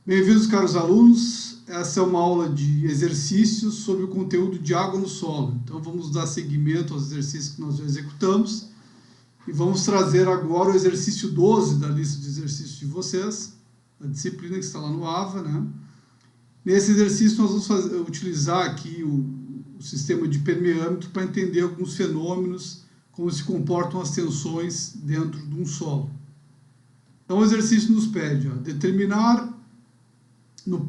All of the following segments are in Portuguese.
Bem-vindos, caros alunos. Essa é uma aula de exercícios sobre o conteúdo de água no solo. Então, vamos dar seguimento aos exercícios que nós já executamos e vamos trazer agora o exercício 12 da lista de exercícios de vocês, a disciplina que está lá no AVA, né? Nesse exercício, nós vamos utilizar aqui o sistema de permeâmetro para entender alguns fenômenos, como se comportam as tensões dentro de um solo. Então, o exercício nos pede determinar no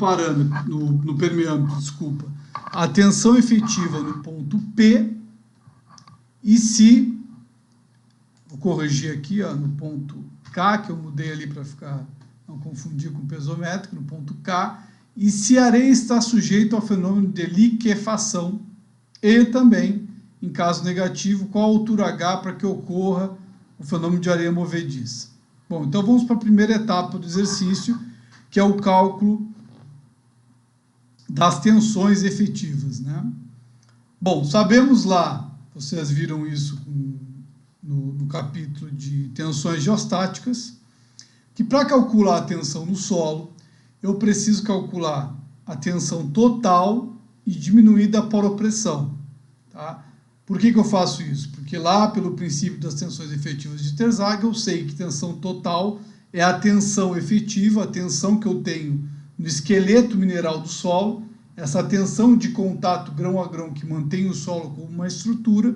permeâmetro, a tensão efetiva no ponto P e se, vou corrigir aqui, no ponto K, que eu mudei ali para não confundir com o pesométrico, no ponto K, e se a areia está sujeita ao fenômeno de liquefação e também, em caso negativo, qual a altura H para que ocorra o fenômeno de areia movediça. Bom, então vamos para a primeira etapa do exercício, que é o cálculo das tensões efetivas, né? Bom, sabemos lá, vocês viram isso no capítulo de tensões geostáticas, que para calcular a tensão no solo, eu preciso calcular a tensão total e diminuída por opressão, tá? Por que eu faço isso? Porque lá, pelo princípio das tensões efetivas de Terzaghi, eu sei que tensão total é a tensão efetiva, a tensão que eu tenho no esqueleto mineral do solo, essa tensão de contato grão a grão que mantém o solo como uma estrutura,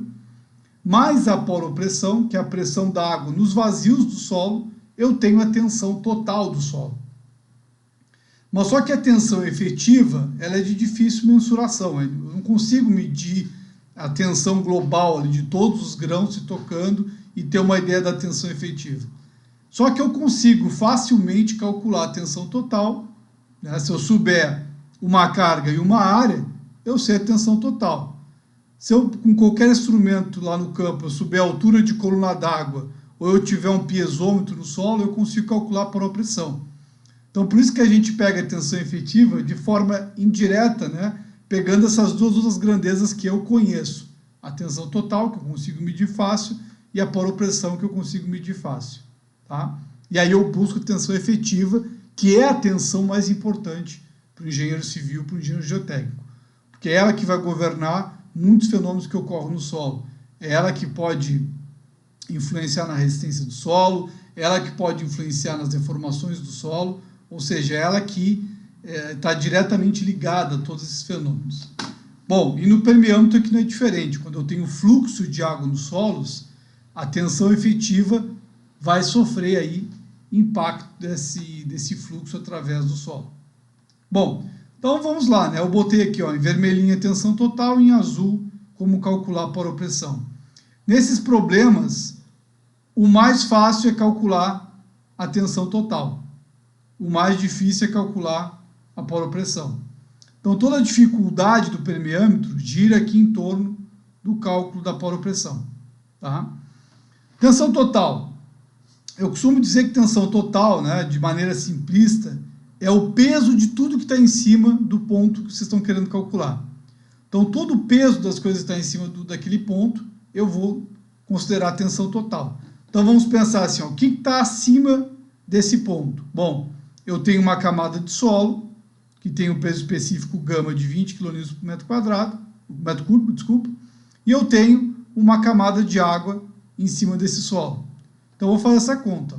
mais a poropressão, que é a pressão da água nos vazios do solo, eu tenho a tensão total do solo. Mas só que a tensão efetiva, ela é de difícil mensuração, eu não consigo medir a tensão global ali, de todos os grãos se tocando e ter uma ideia da tensão efetiva. Só que eu consigo facilmente calcular a tensão total, né? Se eu souber uma carga e uma área, eu sei a tensão total. Se eu, com qualquer instrumento lá no campo, eu souber a altura de coluna d'água, ou eu tiver um piezômetro no solo, eu consigo calcular por opressão. Então, por isso que a gente pega a tensão efetiva de forma indireta, né? Pegando essas duas outras grandezas que eu conheço. A tensão total, que eu consigo medir fácil, e a poropressão, que eu consigo medir fácil. Tá? E aí eu busco a tensão efetiva, que é a tensão mais importante para o engenheiro civil, para o engenheiro geotécnico. Porque é ela que vai governar muitos fenômenos que ocorrem no solo. É ela que pode influenciar na resistência do solo, é ela que pode influenciar nas deformações do solo, ou seja, é ela que está diretamente ligada a todos esses fenômenos. Bom, e no permeâmetro aqui não é diferente. Quando eu tenho fluxo de água nos solos, a tensão efetiva vai sofrer aí impacto desse fluxo através do solo. Bom, então vamos lá, né? Eu botei aqui, em vermelhinho a tensão total, em azul como calcular a poropressão. Nesses problemas, o mais fácil é calcular a tensão total. O mais difícil é calcular a poropressão. Então, toda a dificuldade do permeâmetro gira aqui em torno do cálculo da poropressão. Tá? Tensão total. Eu costumo dizer que tensão total, né, de maneira simplista, é o peso de tudo que está em cima do ponto que vocês estão querendo calcular. Então, todo o peso das coisas que está em cima daquele ponto, eu vou considerar a tensão total. Então, vamos pensar assim, o que está acima desse ponto? Bom, eu tenho uma camada de solo, que tem um peso específico γ de 20 kN por metro cúbico, e eu tenho uma camada de água em cima desse solo. Então, eu vou fazer essa conta.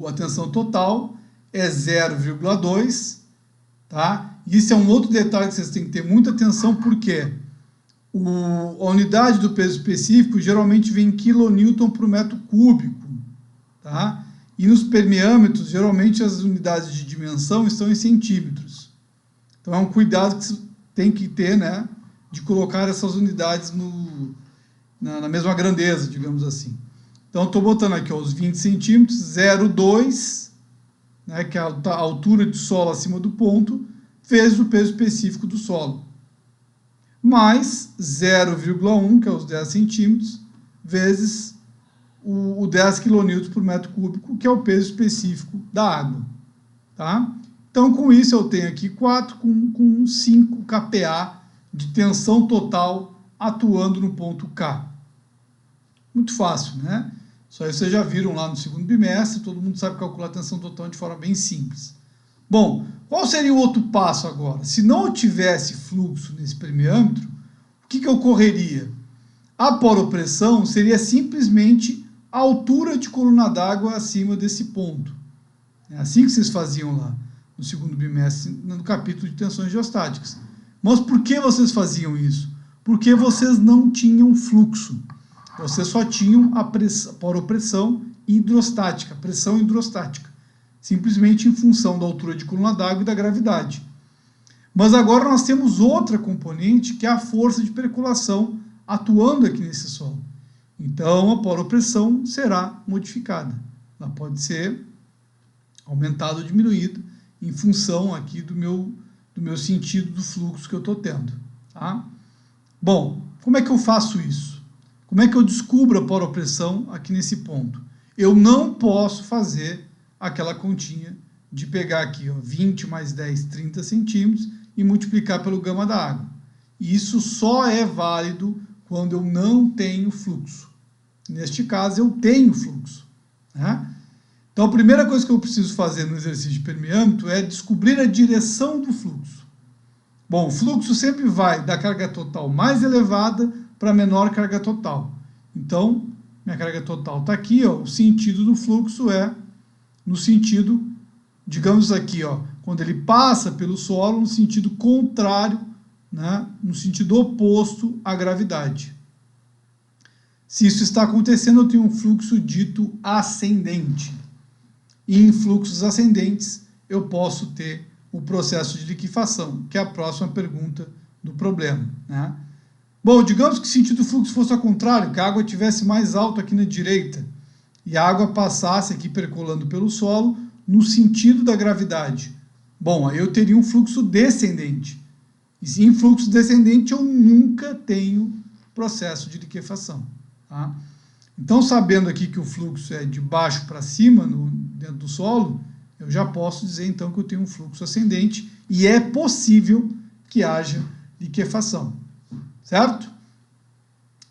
A tensão total é 0,2, tá? Isso é um outro detalhe que vocês têm que ter muita atenção, porque a unidade do peso específico geralmente vem em kN por metro cúbico, tá? E nos permeâmetros, geralmente as unidades de dimensão estão em centímetros. Então é um cuidado que você tem que ter, né, de colocar essas unidades na mesma grandeza, digamos assim. Então estou botando aqui os 20 centímetros, 0,2, né, que é a altura de solo acima do ponto, vezes o peso específico do solo. Mais 0,1, que é os 10 centímetros, vezes o 10 kN por metro cúbico, que é o peso específico da água. Tá? Então, com isso, eu tenho aqui 4 com 5 kPa de tensão total atuando no ponto K. Muito fácil, né? Isso aí vocês já viram lá no segundo bimestre, todo mundo sabe calcular a tensão total de forma bem simples. Bom, qual seria o outro passo agora? Se não tivesse fluxo nesse permeâmetro, o que ocorreria? A poropressão seria simplesmente a altura de coluna d'água acima desse ponto. É assim que vocês faziam lá no segundo bimestre, no capítulo de tensões geostáticas. Mas por que vocês faziam isso? Porque vocês não tinham fluxo. Vocês só tinham a poropressão hidrostática, pressão hidrostática. Simplesmente em função da altura de coluna d'água e da gravidade. Mas agora nós temos outra componente, que é a força de percolação atuando aqui nesse solo. Então, a poropressão será modificada. Ela pode ser aumentada ou diminuída em função aqui do meu sentido do fluxo que eu estou tendo. Tá? Bom, como é que eu faço isso? Como é que eu descubro a poropressão aqui nesse ponto? Eu não posso fazer aquela continha de pegar aqui, ó, 20 mais 10, 30 centímetros e multiplicar pelo gama da água. E isso só é válido quando eu não tenho fluxo. Neste caso, eu tenho fluxo. Né? Então, a primeira coisa que eu preciso fazer no exercício de permeâmetro é descobrir a direção do fluxo. Bom, o fluxo sempre vai da carga total mais elevada para a menor carga total. Então, minha carga total está aqui, ó, o sentido do fluxo é no sentido, digamos aqui, ó, quando ele passa pelo solo, no sentido contrário, né, no sentido oposto à gravidade. Se isso está acontecendo, eu tenho um fluxo dito ascendente. E em fluxos ascendentes, eu posso ter o processo de liquefação, que é a próxima pergunta do problema. Né? Bom, digamos que o sentido do fluxo fosse ao contrário, que a água estivesse mais alta aqui na direita, e a água passasse aqui percolando pelo solo no sentido da gravidade. Bom, aí eu teria um fluxo descendente. E em fluxo descendente eu nunca tenho processo de liquefação. Tá? Então, sabendo aqui que o fluxo é de baixo para cima, dentro do solo, eu já posso dizer então que eu tenho um fluxo ascendente e é possível que haja liquefação. Certo?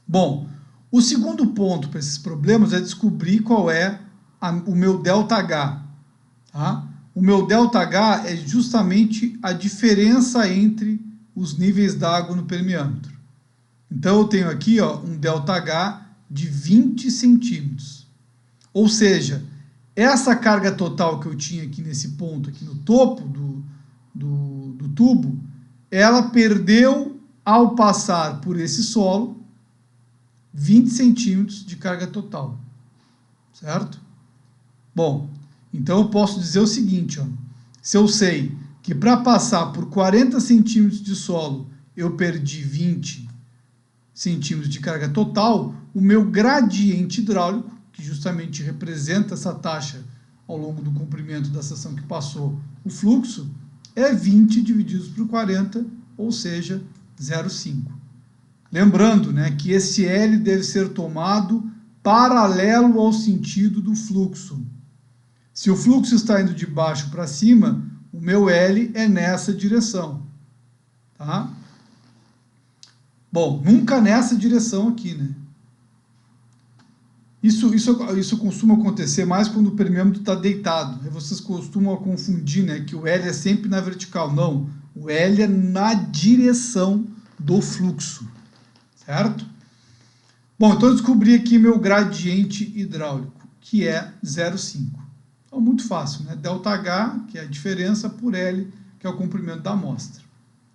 Bom, o segundo ponto para esses problemas é descobrir qual é o meu ΔH. Tá? O meu ΔH é justamente a diferença entre os níveis d'água no permeâmetro. Então, eu tenho aqui, ó, um ΔH de 20 centímetros. Ou seja, essa carga total que eu tinha aqui nesse ponto, aqui no topo do tubo, ela perdeu, ao passar por esse solo, 20 centímetros de carga total. Certo? Bom, então eu posso dizer o seguinte, ó, se eu sei que para passar por 40 centímetros de solo eu perdi 20 centímetros de carga total, o meu gradiente hidráulico, que justamente representa essa taxa ao longo do comprimento da seção que passou o fluxo, é 20 divididos por 40, ou seja, 0,5. Lembrando, né, que esse L deve ser tomado paralelo ao sentido do fluxo. Se o fluxo está indo de baixo para cima, o meu L é nessa direção. Tá? Bom, nunca nessa direção aqui, né? Isso costuma acontecer mais quando o permeâmetro está deitado. Aí vocês costumam confundir, né, que o L é sempre na vertical. Não, o L é na direção do fluxo. Certo? Bom, então eu descobri aqui meu gradiente hidráulico, que é 0,5. Então, muito fácil, né? ΔH, que é a diferença, por L, que é o comprimento da amostra.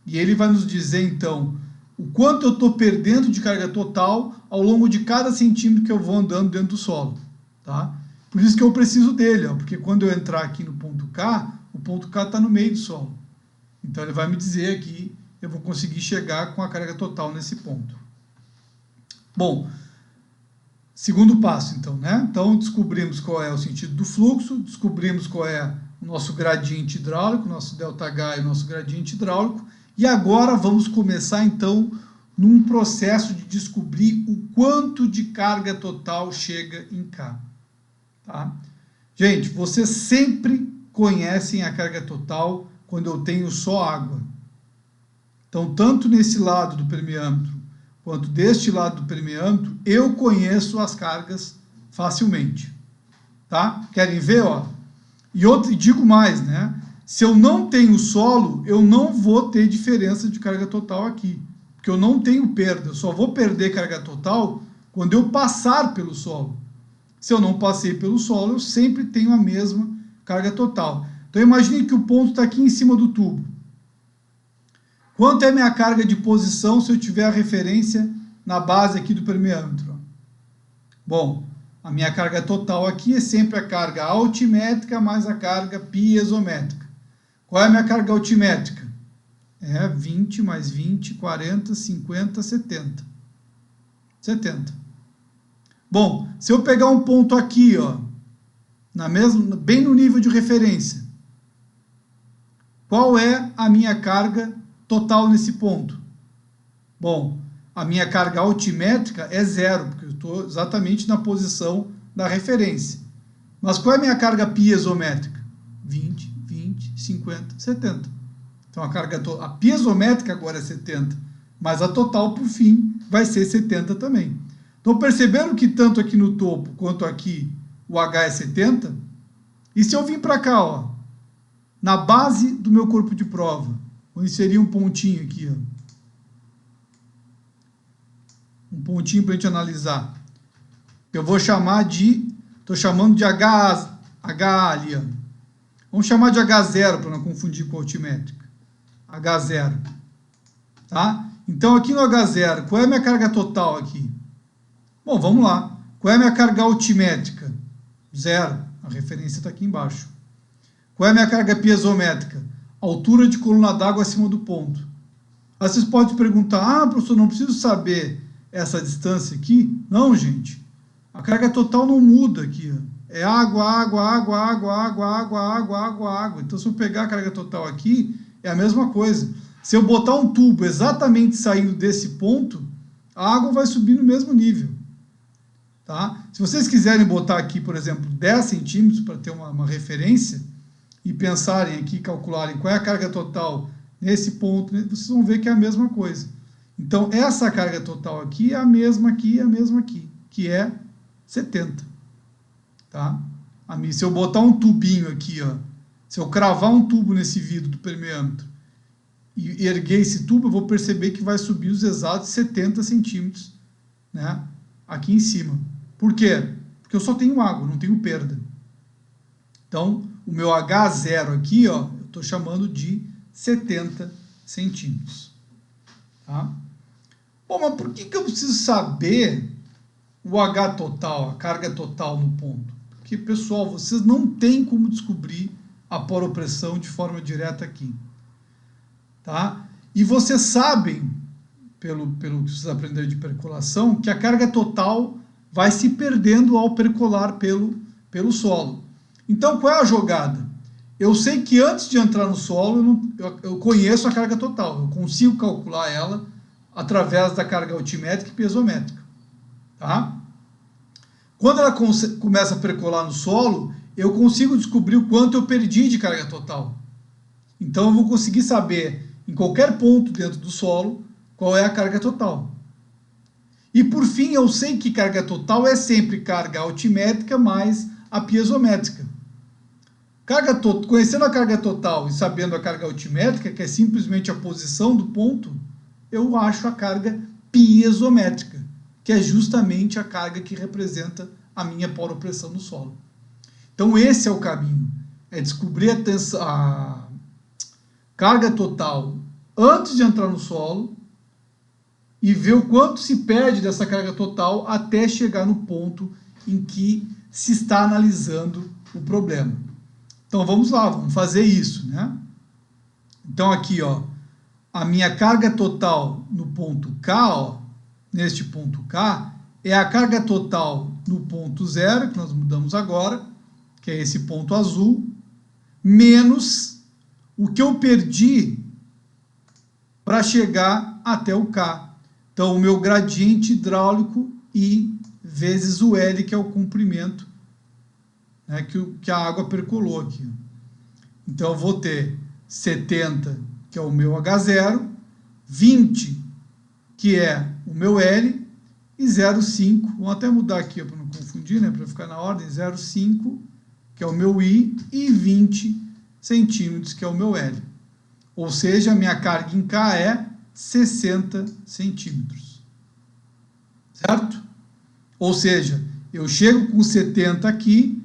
E ele vai nos dizer, então, o quanto eu estou perdendo de carga total ao longo de cada centímetro que eu vou andando dentro do solo. Tá? Por isso que eu preciso dele, ó, porque quando eu entrar aqui no ponto K, o ponto K está no meio do solo. Então, ele vai me dizer aqui, eu vou conseguir chegar com a carga total nesse ponto. Bom, segundo passo, então, né? Então, descobrimos qual é o sentido do fluxo, descobrimos qual é o nosso gradiente hidráulico, nosso ΔH e o nosso gradiente hidráulico, e agora vamos começar, então, num processo de descobrir o quanto de carga total chega em K. Tá? Gente, vocês sempre conhecem a carga total quando eu tenho só água. Então, tanto nesse lado do permeâmetro, quanto deste lado do permeâmetro, eu conheço as cargas facilmente. Tá? Querem ver? Ó? E digo mais, né? Se eu não tenho solo, eu não vou ter diferença de carga total aqui. Porque eu não tenho perda. Eu só vou perder carga total quando eu passar pelo solo. Se eu não passei pelo solo, eu sempre tenho a mesma carga total. Então imagine que o ponto está aqui em cima do tubo. Quanto é minha carga de posição se eu tiver a referência na base aqui do permeâmetro? Bom, a minha carga total aqui é sempre a carga altimétrica mais a carga piezométrica. Qual é a minha carga altimétrica? É 20 mais 20, 40, 50, 70. 70. Bom, se eu pegar um ponto aqui, ó, bem no nível de referência, qual é a minha carga total nesse ponto? Bom, a minha carga altimétrica é 0, porque eu estou exatamente na posição da referência. Mas qual é a minha carga piezométrica? 20, 20, 50, 70. Então a piezométrica agora é 70, mas a total, por fim, vai ser 70 também. Então perceberam que tanto aqui no topo quanto aqui o H é 70? E se eu vim para cá, ó, na base do meu corpo de prova, vou inserir um pontinho aqui, ó. Um pontinho para a gente analisar. Eu vou chamar de... Estou chamando de HA ali, ó. Vamos chamar de H0 para não confundir com a altimétrica. H0. Tá? Então aqui no H0, qual é a minha carga total aqui? Bom, vamos lá. Qual é a minha carga altimétrica? 0. A referência está aqui embaixo. Qual é a minha carga piezométrica? Altura de coluna d'água acima do ponto. Aí vocês podem perguntar, professor, não preciso saber essa distância aqui? Não, gente. A carga total não muda aqui. Ó. É água, água, água, água, água, água, água, água, água. Então, se eu pegar a carga total aqui, é a mesma coisa. Se eu botar um tubo exatamente saindo desse ponto, a água vai subir no mesmo nível. Tá? Se vocês quiserem botar aqui, por exemplo, 10 centímetros para ter uma referência e pensarem aqui, calcularem qual é a carga total nesse ponto, vocês vão ver que é a mesma coisa. Então, essa carga total aqui é a mesma aqui, é a mesma aqui, que é 70. Tá? Se eu botar um tubinho aqui, ó, se eu cravar um tubo nesse vidro do permeâmetro e erguer esse tubo, eu vou perceber que vai subir os exatos 70 centímetros, né, aqui em cima. Por quê? Porque eu só tenho água, não tenho perda. Então, o meu H0 aqui, ó, eu estou chamando de 70 centímetros. Tá? Bom, mas por que eu preciso saber o H total, a carga total no ponto? Porque, pessoal, vocês não têm como descobrir a poropressão de forma direta aqui. Tá? E vocês sabem, pelo que vocês aprenderam de percolação, que a carga total vai se perdendo ao percolar pelo solo. Então, qual é a jogada? Eu sei que antes de entrar no solo, eu conheço a carga total. Eu consigo calcular ela através da carga altimétrica e piezométrica. Tá? Quando ela começa a percolar no solo, eu consigo descobrir o quanto eu perdi de carga total. Então, eu vou conseguir saber, em qualquer ponto dentro do solo, qual é a carga total. E, por fim, eu sei que carga total é sempre carga altimétrica mais a piezométrica. Conhecendo a carga total e sabendo a carga altimétrica, que é simplesmente a posição do ponto, eu acho a carga piezométrica, que é justamente a carga que representa a minha poropressão no solo. Então, esse é o caminho. É descobrir a carga total antes de entrar no solo e ver o quanto se perde dessa carga total até chegar no ponto em que se está analisando o problema. Então, vamos lá, vamos fazer isso, né? Então, aqui, ó, a minha carga total no ponto K, ó, neste ponto K, é a carga total no ponto 0, que nós mudamos agora, que é esse ponto azul, menos o que eu perdi para chegar até o K. Então, o meu gradiente hidráulico I vezes o L, que é o comprimento, né, que a água percolou aqui. Então, eu vou ter 70, que é o meu H0, 20, que é o meu L, e 0,5, vamos até mudar aqui para não confundir, né, para ficar na ordem, 0,5, que é o meu I, e 20 centímetros, que é o meu L. Ou seja, a minha carga em K é 60 centímetros. Certo? Ou seja, eu chego com 70 aqui,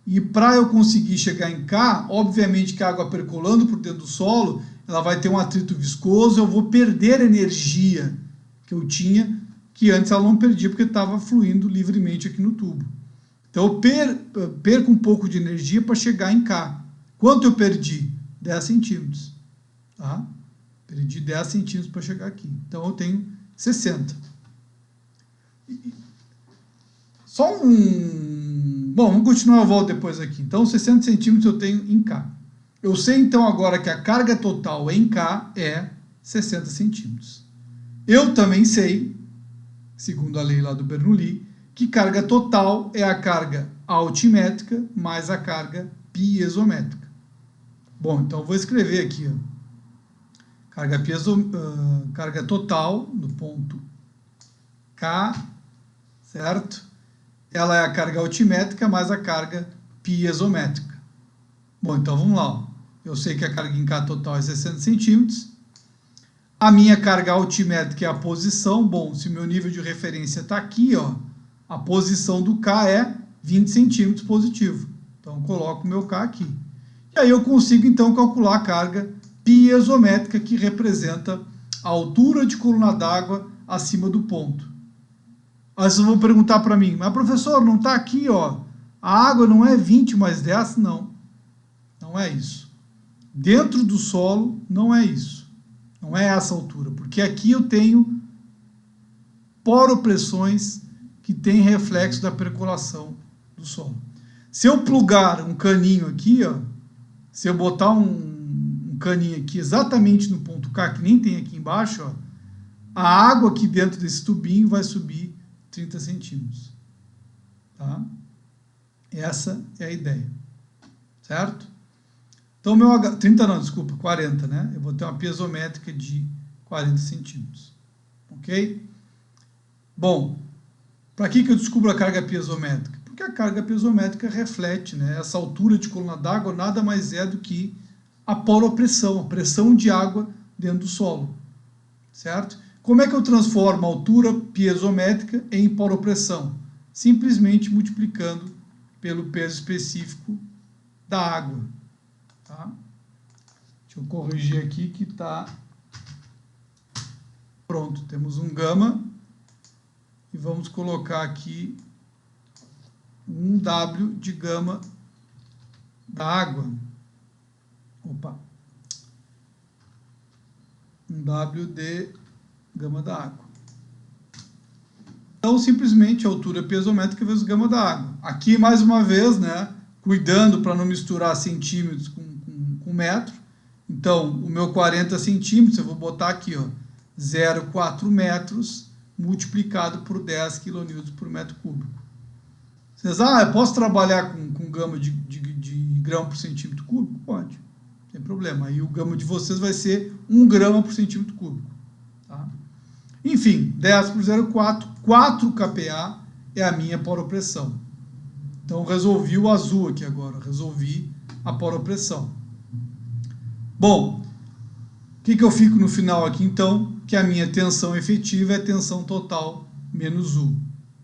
e para eu conseguir chegar em K, obviamente que a água percolando por dentro do solo, ela vai ter um atrito viscoso, eu vou perder a energia que eu tinha, que antes ela não perdia, porque estava fluindo livremente aqui no tubo. Então eu perco um pouco de energia para chegar em K. Quanto eu perdi? 10 centímetros. Tá? Perdi 10 centímetros para chegar aqui. Então eu tenho 60. Só um... Bom, vamos continuar, eu volto depois aqui. Então 60 centímetros eu tenho em K. Eu sei então agora que a carga total em K é 60 centímetros. Eu também sei, segundo a lei lá do Bernoulli, que carga total é a carga altimétrica mais a carga piezométrica. Bom, então eu vou escrever aqui, ó. Carga total no ponto K, certo? Ela é a carga altimétrica mais a carga piezométrica. Bom, então vamos lá, ó. Eu sei que a carga em K total é 60 centímetros. A minha carga altimétrica é a posição. Bom, se o meu nível de referência está aqui, ó, a posição do K é 20 centímetros positivo. Então, eu coloco o meu K aqui. E aí eu consigo, então, calcular a carga piezométrica, que representa a altura de coluna d'água acima do ponto. Aí vocês vão perguntar para mim, mas professor, não está aqui, ó, a água não é 20 mais 10? Não, não é isso. Dentro do solo, não é isso. Não é essa altura, porque aqui eu tenho poropressões que têm reflexo da percolação do solo. Se eu plugar um caninho aqui, ó, se eu botar um caninho aqui exatamente no ponto K, que nem tem aqui embaixo, ó, a água aqui dentro desse tubinho vai subir 30 centímetros. Tá? Essa é a ideia. Certo? Então, 30 não, desculpa, 40, né? Eu vou ter uma piezométrica de 40 centímetros. Ok? Bom, para que eu descubro a carga piezométrica? Porque a carga piezométrica reflete, né? Essa altura de coluna d'água nada mais é do que a poropressão, a pressão de água dentro do solo. Certo? Como é que eu transformo a altura piezométrica em poropressão? Simplesmente multiplicando pelo peso específico da água. Tá? Deixa eu corrigir aqui que está pronto. Temos um gama e vamos colocar aqui um W de gama da água. Opa! Um W de gama da água. Então, simplesmente, a altura piezométrica vezes gama da água. Aqui, mais uma vez, né, cuidando para não misturar centímetros com metro. Então, o meu 40 centímetros, eu vou botar aqui, ó, 0,4 metros multiplicado por 10 kN por metro cúbico. Vocês, eu posso trabalhar com gama de grama por centímetro cúbico? Pode, não tem problema. Aí o gama de vocês vai ser 1 grama por centímetro cúbico. Tá? Enfim, 10 por 0,4, 4 kPa é a minha poropressão. Então, resolvi o azul aqui agora, resolvi a poropressão. Bom, o que eu fico no final aqui, então? Que a minha tensão efetiva é a tensão total menos U.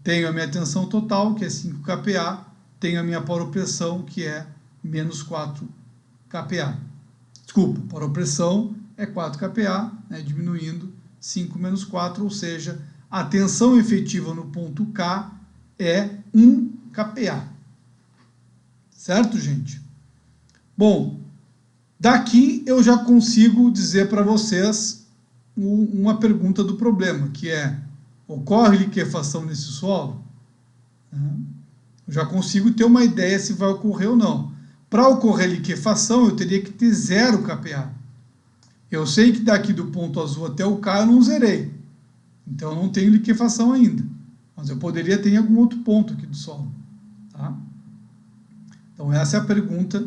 Tenho a minha tensão total, que é 5 kPa, tenho a minha poropressão, que é menos 4 kPa. Desculpa, poropressão é 4 kPa, né, diminuindo 5 menos 4, ou seja, a tensão efetiva no ponto K é 1 kPa. Certo, gente? Bom, daqui eu já consigo dizer para vocês uma pergunta do problema, que é: ocorre liquefação nesse solo? Eu já consigo ter uma ideia se vai ocorrer ou não. Para ocorrer liquefação, eu teria que ter 0 kPa. Eu sei que daqui do ponto azul até o K eu não zerei. Então eu não tenho liquefação ainda. Mas eu poderia ter em algum outro ponto aqui do solo. Tá? Então essa é a pergunta,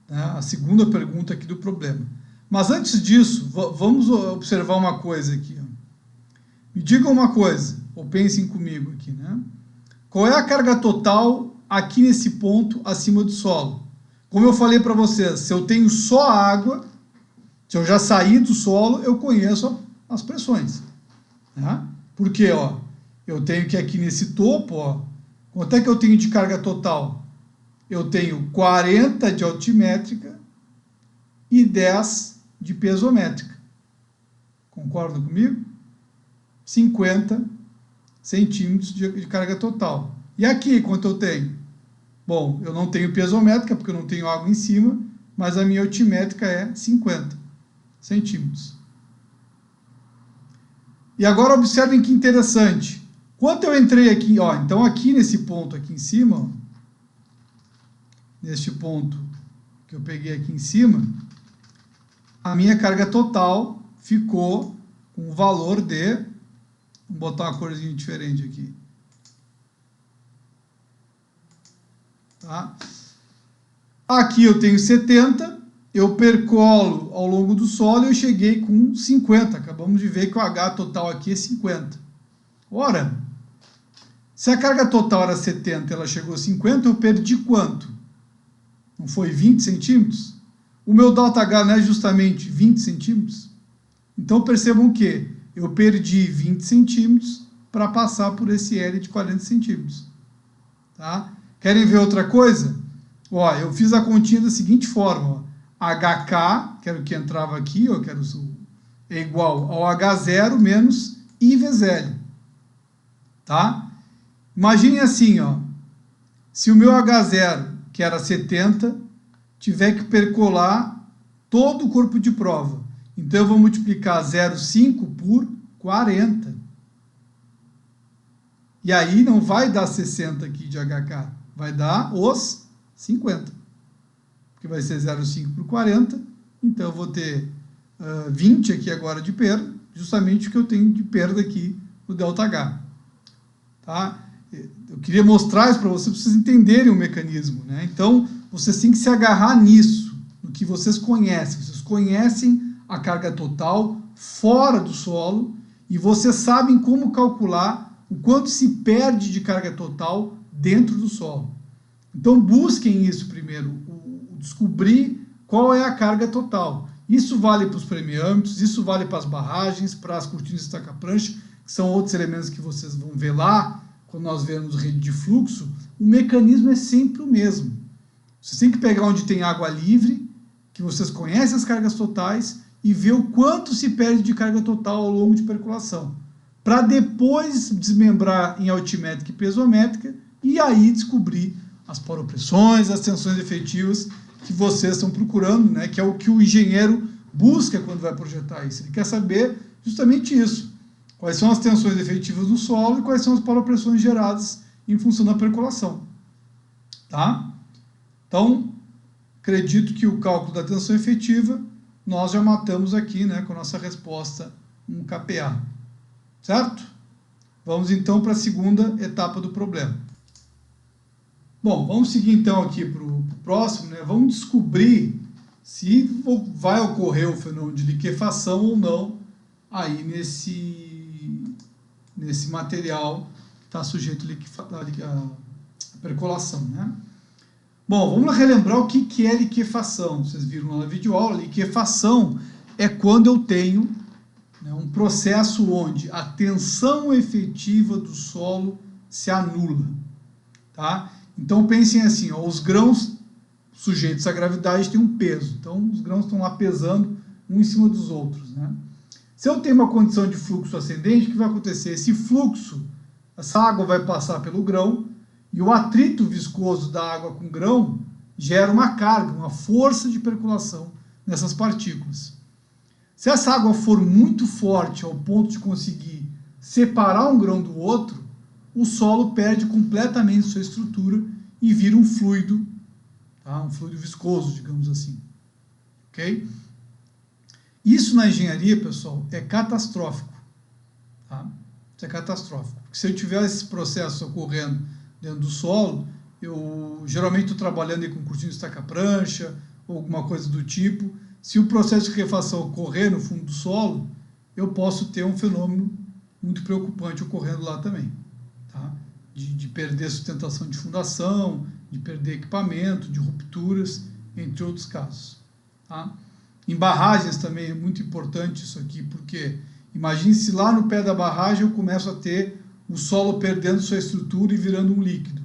né, a segunda pergunta aqui do problema. Mas antes disso, vamos observar uma coisa aqui. Ó. Me digam uma coisa. ou pensem comigo aqui, né? Qual é a carga total aqui nesse ponto acima do solo? Como eu falei para vocês, se eu tenho só água, se eu já saí do solo, eu conheço as pressões. Né? Porque, ó, eu tenho que aqui nesse topo, ó, quanto é que eu tenho de carga total? Eu tenho 40 de altimétrica e 10 de pesométrica. Concordam comigo? 50 centímetros de carga total. E aqui, quanto eu tenho? Bom, eu não tenho pesométrica, porque eu não tenho água em cima, mas a minha altimétrica é 50 centímetros. E agora observem que interessante. Quando eu entrei aqui, ó, então aqui nesse ponto aqui em cima, ó, neste ponto que eu peguei aqui em cima, a minha carga total ficou com o valor de, vamos botar uma corzinha diferente aqui. Tá? Aqui eu tenho 70, eu percolo ao longo do solo e eu cheguei com 50. Acabamos de ver que o H total aqui é 50. Ora, se a carga total era 70 e ela chegou a 50, eu perdi quanto? Não foi 20 centímetros? O meu ΔH não é justamente 20 centímetros? Então percebam que eu perdi 20 centímetros para passar por esse L de 40 centímetros. Tá? Querem ver outra coisa? Ó, eu fiz a continha da seguinte forma. Ó. HK, que era o que entrava aqui, ó, é igual ao H0 menos IVZL. Tá? Imaginem assim, ó, se o meu H0, que era 70, tiver que percolar todo o corpo de prova. Então eu vou multiplicar 0,5 por 40. E aí não vai dar 60 aqui de HK, vai dar os 50. Porque vai ser 0,5 por 40, então eu vou ter 20 aqui agora de perda, justamente o que eu tenho de perda aqui no ΔH. Tá? Eu queria mostrar isso para vocês entenderem o mecanismo. Né? Então, vocês têm que se agarrar nisso, no que vocês conhecem. Vocês conhecem a carga total fora do solo e vocês sabem como calcular o quanto se perde de carga total dentro do solo. Então, busquem isso primeiro, descobrir qual é a carga total. Isso vale para os premiâmetros, isso vale para as barragens, para as cortinas de estaca-prancha, que são outros elementos que vocês vão ver lá, quando nós vemos rede de fluxo. O mecanismo é sempre o mesmo. Vocês têm que pegar onde tem água livre, que vocês conhecem as cargas totais, e ver o quanto se perde de carga total ao longo de percolação, para depois desmembrar em altimétrica e pesométrica, e aí descobrir as poropressões, as tensões efetivas que vocês estão procurando, né? Que é o que o engenheiro busca quando vai projetar isso. Ele quer saber justamente isso. Quais são as tensões efetivas do solo e quais são as poropressões geradas em função da percolação. Tá? Então, acredito que o cálculo da tensão efetiva nós já matamos aqui, né, com a nossa resposta um kPa. Certo? Vamos então para a segunda etapa do problema. Bom, vamos seguir então aqui para o próximo, né? Vamos descobrir se vai ocorrer o fenômeno de liquefação ou não aí nesse material que está sujeito à percolação, né? Bom, vamos relembrar o que é liquefação. Vocês viram lá na videoaula, liquefação é quando eu tenho, né, um processo onde a tensão efetiva do solo se anula. Tá? Então pensem assim, ó, os grãos sujeitos à gravidade têm um peso. Então os grãos estão lá pesando um em cima dos outros. Né? Se eu tenho uma condição de fluxo ascendente, o que vai acontecer? Esse fluxo, essa água vai passar pelo grão, e o atrito viscoso da água com grão gera uma carga, uma força de percolação nessas partículas. Se essa água for muito forte ao ponto de conseguir separar um grão do outro, o solo perde completamente sua estrutura e vira um fluido, tá? Um fluido viscoso, digamos assim. Ok? Isso na engenharia, pessoal, é catastrófico. Tá? Isso é catastrófico. Porque se eu tiver esses processos ocorrendo dentro do solo, eu geralmente estou trabalhando aí com cortina de estaca-prancha ou alguma coisa do tipo. Se o processo de liquefação ocorrer no fundo do solo, eu posso ter um fenômeno muito preocupante ocorrendo lá também, tá? De perder sustentação de fundação, de perder equipamento, de rupturas, entre outros casos, tá? Em barragens também é muito importante isso aqui, porque imagine se lá no pé da barragem eu começo a ter o solo perdendo sua estrutura e virando um líquido.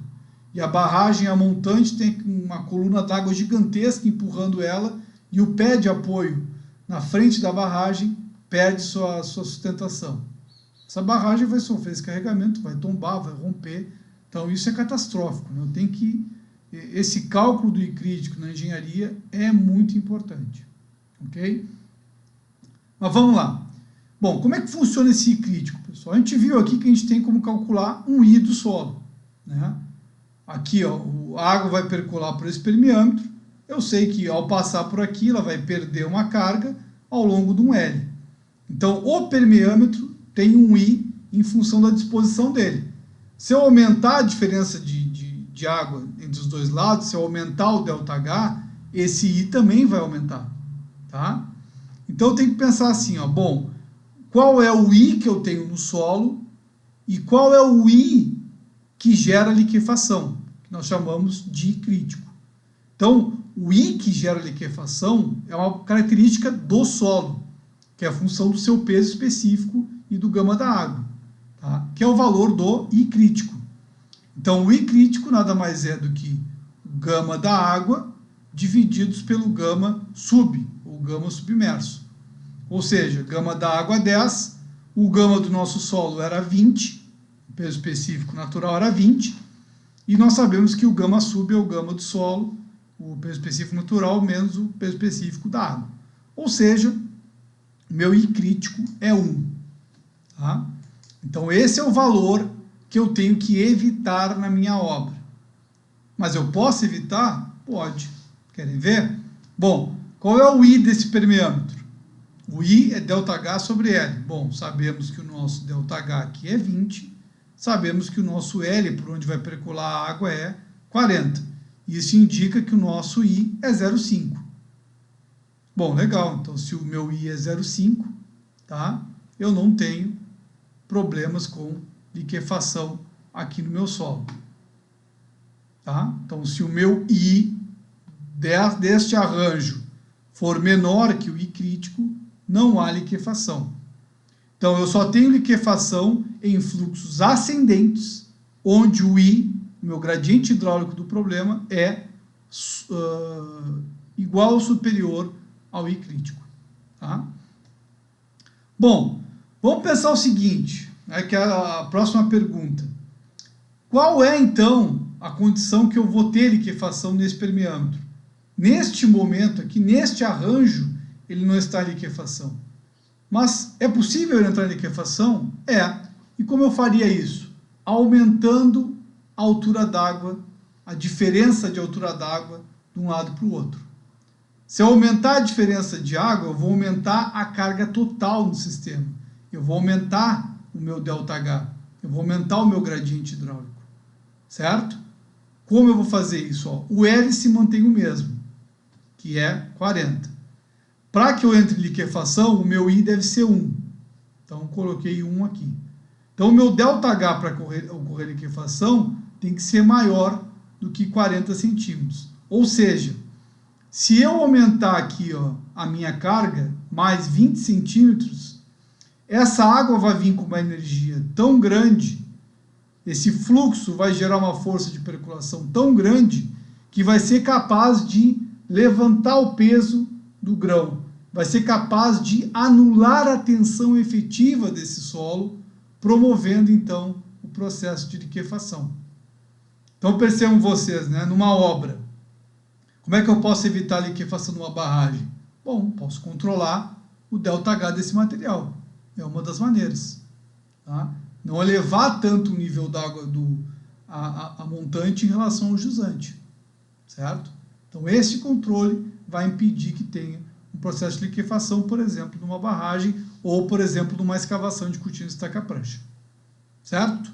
E a barragem, a montante, tem uma coluna d'água gigantesca empurrando ela, e o pé de apoio na frente da barragem perde sua sustentação. Essa barragem vai sofrer esse carregamento, vai tombar, vai romper. Então isso é catastrófico, né? Esse cálculo do I crítico na engenharia é muito importante. Ok? Mas vamos lá. Bom, como é que funciona esse I crítico, pessoal? A gente viu aqui que a gente tem como calcular um I do solo, né? Aqui, ó, a água vai percolar por esse permeâmetro. Eu sei que ao passar por aqui, ela vai perder uma carga ao longo de um L. Então, o permeâmetro tem um I em função da disposição dele. Se eu aumentar a diferença de água entre os dois lados, se eu aumentar o ΔH, esse I também vai aumentar, tá? Então, eu tenho que pensar assim, ó, bom, qual é o I que eu tenho no solo e qual é o I que gera liquefação, que nós chamamos de I crítico. Então, o I que gera liquefação é uma característica do solo, que é a função do seu peso específico e do gama da água, tá? Que é o valor do I crítico. Então, o I crítico nada mais é do que o gama da água divididos pelo gama sub, ou gama submerso. Ou seja, gama da água 10, o gama do nosso solo era 20, o peso específico natural era 20, e nós sabemos que o gama sub é o gama do solo, o peso específico natural menos o peso específico da água. Ou seja, o meu I crítico é 1. Tá? Então, esse é o valor que eu tenho que evitar na minha obra. Mas eu posso evitar? Pode. Querem ver? Bom, qual é o I desse permeâmetro? O I é ΔH sobre L. Bom, sabemos que o nosso ΔH aqui é 20, sabemos que o nosso L, por onde vai percolar a água, é 40. Isso indica que o nosso I é 0,5. Bom, legal. Então, se o meu I é 0,5, tá? Eu não tenho problemas com liquefação aqui no meu solo. Tá? Então, se o meu I deste arranjo for menor que o I crítico, não há liquefação. Então, eu só tenho liquefação em fluxos ascendentes, onde o I, o meu gradiente hidráulico do problema, é igual ou superior ao I crítico. Tá? Bom, vamos pensar o seguinte, né, que é a próxima pergunta. Qual é, então, a condição que eu vou ter liquefação nesse permeâmetro? Neste momento aqui, neste arranjo, ele não está em liquefação. Mas é possível ele entrar em liquefação? É. E como eu faria isso? Aumentando a altura d'água, a diferença de altura d'água de um lado para o outro. Se eu aumentar a diferença de água, eu vou aumentar a carga total no sistema. Eu vou aumentar o meu ΔH. Eu vou aumentar o meu gradiente hidráulico. Certo? Como eu vou fazer isso? Ó, o L se mantém o mesmo, que é 40. Para que eu entre em liquefação, o meu I deve ser 1. Então, eu coloquei 1 aqui. Então, o meu ΔH para ocorrer liquefação tem que ser maior do que 40 centímetros. Ou seja, se eu aumentar aqui, ó, a minha carga, mais 20 centímetros, essa água vai vir com uma energia tão grande, esse fluxo vai gerar uma força de percolação tão grande, que vai ser capaz de levantar o peso do grão, vai ser capaz de anular a tensão efetiva desse solo, promovendo, então, o processo de liquefação. Então, percebam vocês, né, numa obra, como é que eu posso evitar a liquefação numa barragem? Bom, posso controlar o ΔH desse material. É uma das maneiras. Tá? Não elevar tanto o nível d'água a montante em relação ao jusante. Certo? Então, esse controle vai impedir que tenha um processo de liquefação, por exemplo, numa barragem ou, por exemplo, numa escavação de cortina de estaca-prancha. Certo?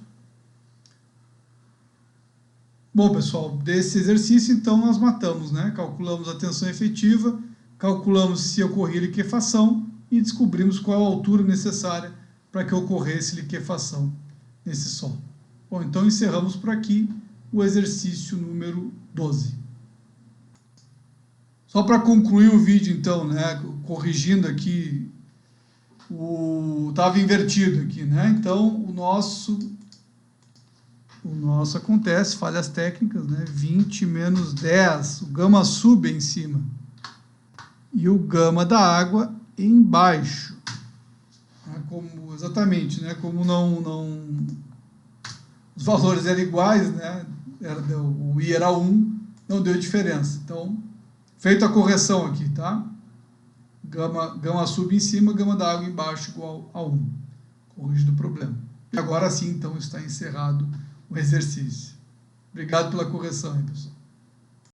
Bom, pessoal, desse exercício, então, nós matamos, né? Calculamos a tensão efetiva, calculamos se ocorria liquefação e descobrimos qual a altura necessária para que ocorresse liquefação nesse solo. Bom, então encerramos por aqui o exercício número 12. Só para concluir o vídeo, então, né, corrigindo aqui, estava invertido aqui, né? Então, o nosso acontece, falhas técnicas, né? 20 menos 10, o gama sub em cima e o gama da água embaixo. Exatamente, né? Como os valores eram iguais, né? O I era 1, não deu diferença. Então, feita a correção aqui, tá? Gama sub em cima, gama da água embaixo igual a 1. Corrigido o problema. E agora sim, então, está encerrado o exercício. Obrigado pela correção, hein, pessoal.